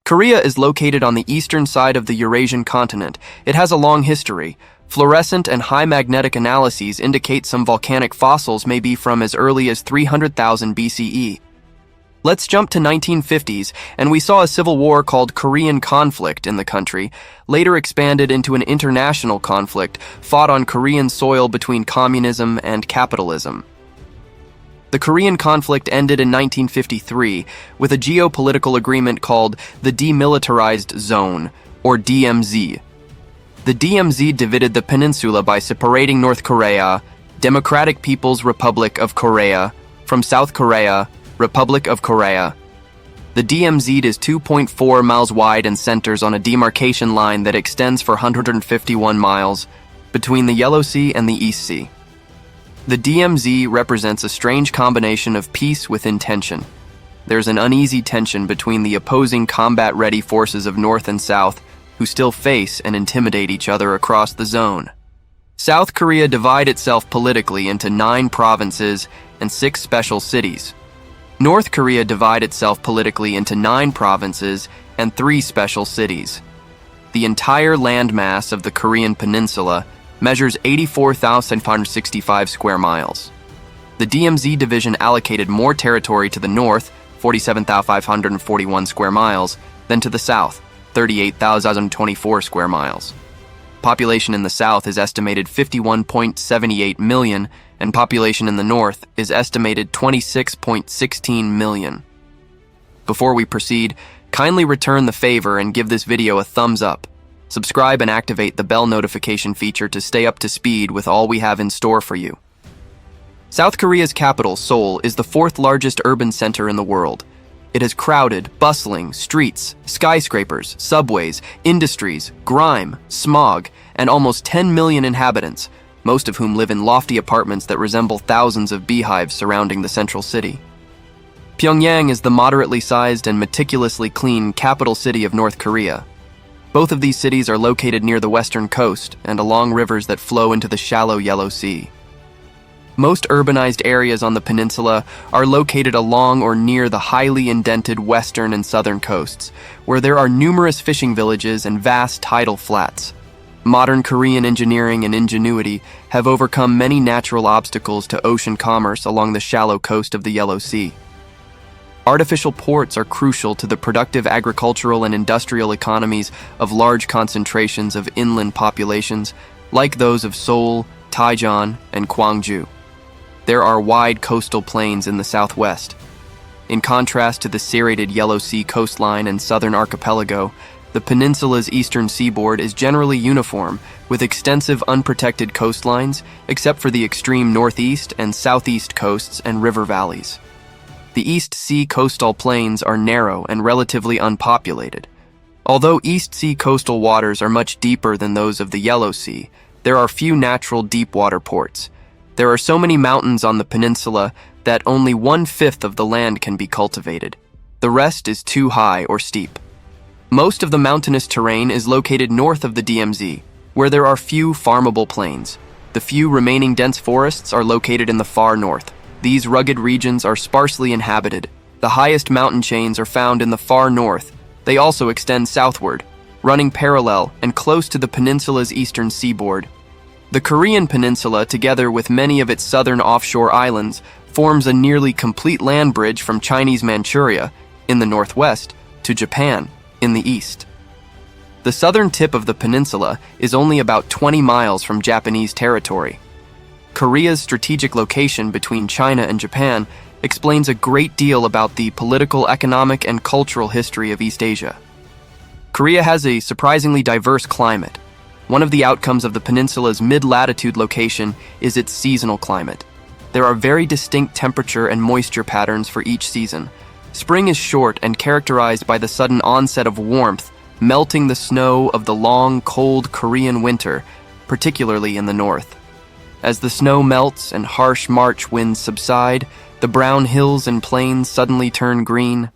Korea is located on the eastern side of the Eurasian continent. It has a long history. Fluorescent and high magnetic analyses indicate some volcanic fossils may be from as early as 300,000 BCE. Let's jump to 1950s, and we saw a civil war called Korean conflict in the country, later expanded into an international conflict fought on Korean soil between communism and capitalism. The Korean conflict ended in 1953 with a geopolitical agreement called the Demilitarized Zone, or DMZ. The DMZ divided the peninsula by separating North Korea, Democratic People's Republic of Korea, from South Korea, Republic of Korea. The DMZ is 2.4 miles wide and centers on a demarcation line that extends for 151 miles between the Yellow Sea and the East Sea. The DMZ represents a strange combination of peace with tension. There's an uneasy tension between the opposing combat-ready forces of North and South, who still face and intimidate each other across the zone. South Korea divided itself politically into 9 provinces and 6 special cities. North Korea divided itself politically into 9 provinces and 3 special cities. The entire landmass of the Korean Peninsula measures 84,565 square miles. The DMZ division allocated more territory to the north, 47,541 square miles, than to the south, 38,024 square miles. Population in the south is estimated 51.78 million, and population in the north is estimated 26.16 million. Before we proceed, kindly return the favor and give this video a thumbs up. Subscribe and activate the bell notification feature to stay up to speed with all we have in store for you. South Korea's capital, Seoul, is the 4th largest urban center in the world. It has crowded, bustling streets, skyscrapers, subways, industries, grime, smog, and almost 10 million inhabitants, most of whom live in lofty apartments that resemble thousands of beehives surrounding the central city. Pyongyang is the moderately sized and meticulously clean capital city of North Korea. Both of these cities are located near the western coast and along rivers that flow into the shallow Yellow Sea. Most urbanized areas on the peninsula are located along or near the highly indented western and southern coasts, where there are numerous fishing villages and vast tidal flats. Modern Korean engineering and ingenuity have overcome many natural obstacles to ocean commerce along the shallow coast of the Yellow Sea. Artificial ports are crucial to the productive agricultural and industrial economies of large concentrations of inland populations, like those of Seoul, Taichung, and Gwangju. There are wide coastal plains in the southwest. In contrast to the serrated Yellow Sea coastline and southern archipelago, the peninsula's eastern seaboard is generally uniform, with extensive unprotected coastlines, except for the extreme northeast and southeast coasts and river valleys. The East Sea coastal plains are narrow and relatively unpopulated. Although East Sea coastal waters are much deeper than those of the Yellow Sea, there are few natural deep-water ports. There are so many mountains on the peninsula that only 1/5 of the land can be cultivated. The rest is too high or steep. Most of the mountainous terrain is located north of the DMZ, where there are few farmable plains. The few remaining dense forests are located in the far north. These rugged regions are sparsely inhabited. The highest mountain chains are found in the far north. They also extend southward, running parallel and close to the peninsula's eastern seaboard. The Korean Peninsula, together with many of its southern offshore islands, forms a nearly complete land bridge from Chinese Manchuria, in the northwest, to Japan, in the east. The southern tip of the peninsula is only about 20 miles from Japanese territory. Korea's strategic location between China and Japan explains a great deal about the political, economic, and cultural history of East Asia. Korea has a surprisingly diverse climate. One of the outcomes of the peninsula's mid-latitude location is its seasonal climate. There are very distinct temperature and moisture patterns for each season. Spring is short and characterized by the sudden onset of warmth, melting the snow of the long, cold Korean winter, particularly in the north. As the snow melts and harsh March winds subside, the brown hills and plains suddenly turn green.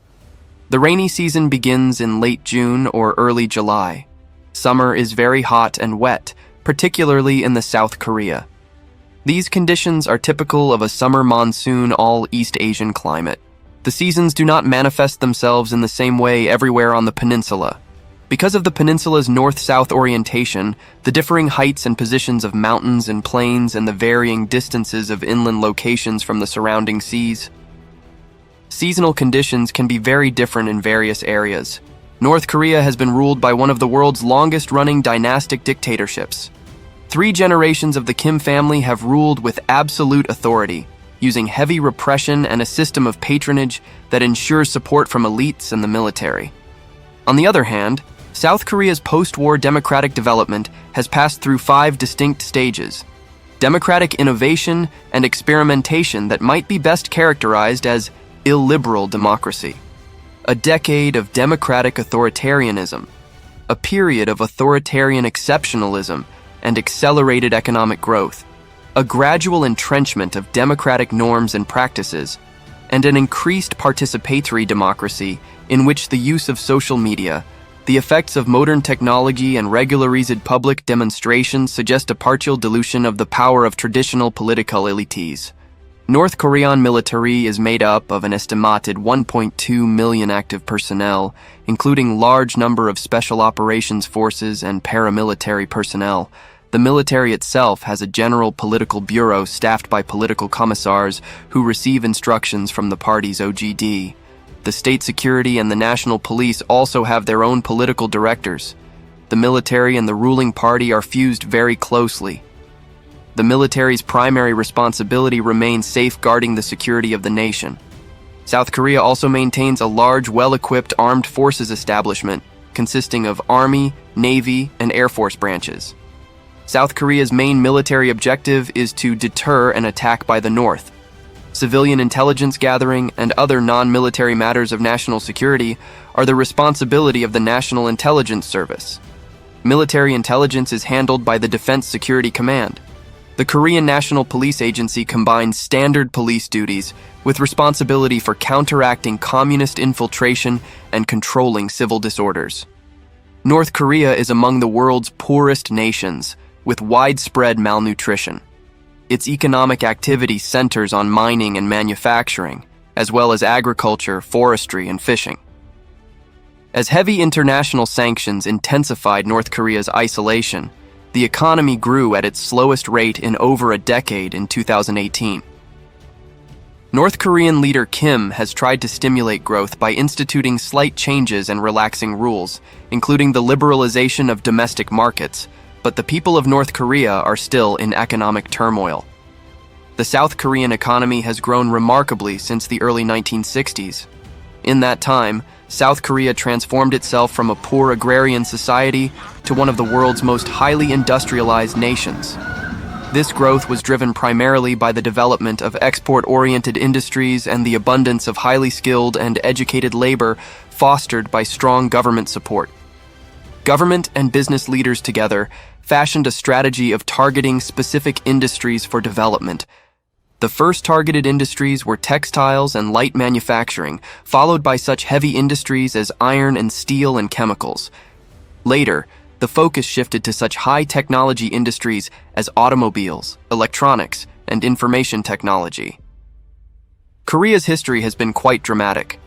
The rainy season begins in late June or early July. Summer is very hot and wet, particularly in the South Korea. These conditions are typical of a summer monsoon all East Asian climate. The seasons do not manifest themselves in the same way everywhere on the peninsula. Because of the peninsula's north-south orientation, the differing heights and positions of mountains and plains, and the varying distances of inland locations from the surrounding seas, seasonal conditions can be very different in various areas. North Korea has been ruled by one of the world's longest-running dynastic dictatorships. 3 generations of the Kim family have ruled with absolute authority, using heavy repression and a system of patronage that ensures support from elites and the military. On the other hand, South Korea's post-war democratic development has passed through 5 distinct stages: democratic innovation and experimentation that might be best characterized as illiberal democracy, a decade of democratic authoritarianism, a period of authoritarian exceptionalism and accelerated economic growth, a gradual entrenchment of democratic norms and practices, and an increased participatory democracy in which the use of social media, the effects of modern technology, and regularized public demonstrations suggest a partial dilution of the power of traditional political elites. North Korean military is made up of an estimated 1.2 million active personnel, including large number of special operations forces and paramilitary personnel. The military itself has a general political bureau staffed by political commissars who receive instructions from the party's OGD. The state security and the national police also have their own political directors. The military and the ruling party are fused very closely. The military's primary responsibility remains safeguarding the security of the nation. South Korea also maintains a large, well-equipped armed forces establishment consisting of Army, Navy, and Air Force branches. South Korea's main military objective is to deter an attack by the North. Civilian intelligence gathering and other non-military matters of national security are the responsibility of the National Intelligence Service. Military intelligence is handled by the Defense Security Command. The Korean National Police Agency combines standard police duties with responsibility for counteracting communist infiltration and controlling civil disorders. North Korea is among the world's poorest nations, with widespread malnutrition. Its economic activity centers on mining and manufacturing, as well as agriculture, forestry, and fishing. As heavy international sanctions intensified North Korea's isolation, the economy grew at its slowest rate in over a decade in 2018. North Korean leader Kim has tried to stimulate growth by instituting slight changes and relaxing rules, including the liberalization of domestic markets, but the people of North Korea are still in economic turmoil. The South Korean economy has grown remarkably since the early 1960s. In that time, South Korea transformed itself from a poor agrarian society to one of the world's most highly industrialized nations. This growth was driven primarily by the development of export-oriented industries and the abundance of highly skilled and educated labor fostered by strong government support. Government and business leaders together fashioned a strategy of targeting specific industries for development. The first targeted industries were textiles and light manufacturing, followed by such heavy industries as iron and steel and chemicals. Later, the focus shifted to such high-technology industries as automobiles, electronics, and information technology. Korea's history has been quite dramatic.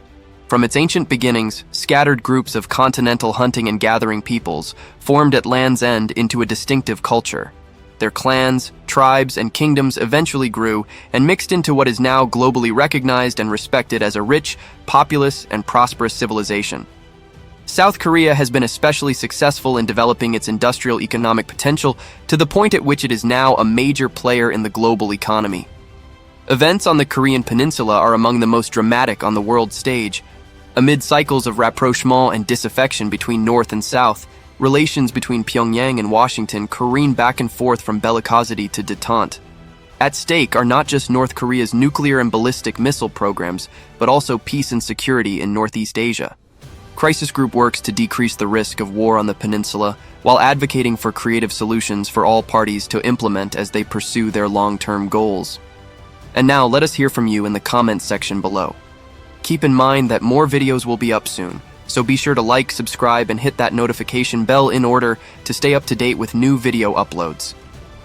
From its ancient beginnings, scattered groups of continental hunting and gathering peoples formed at land's end into a distinctive culture. Their clans, tribes, and kingdoms eventually grew and mixed into what is now globally recognized and respected as a rich, populous, and prosperous civilization. South Korea has been especially successful in developing its industrial economic potential to the point at which it is now a major player in the global economy. Events on the Korean Peninsula are among the most dramatic on the world stage. Amid cycles of rapprochement and disaffection between North and South, relations between Pyongyang and Washington careen back and forth from bellicosity to détente. At stake are not just North Korea's nuclear and ballistic missile programs, but also peace and security in Northeast Asia. Crisis Group works to decrease the risk of war on the peninsula while advocating for creative solutions for all parties to implement as they pursue their long-term goals. And now let us hear from you in the comments section below. Keep in mind that more videos will be up soon, so be sure to like, subscribe, and hit that notification bell in order to stay up to date with new video uploads.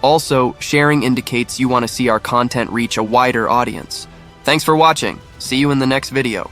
Also, sharing indicates you want to see our content reach a wider audience. Thanks for watching. See you in the next video.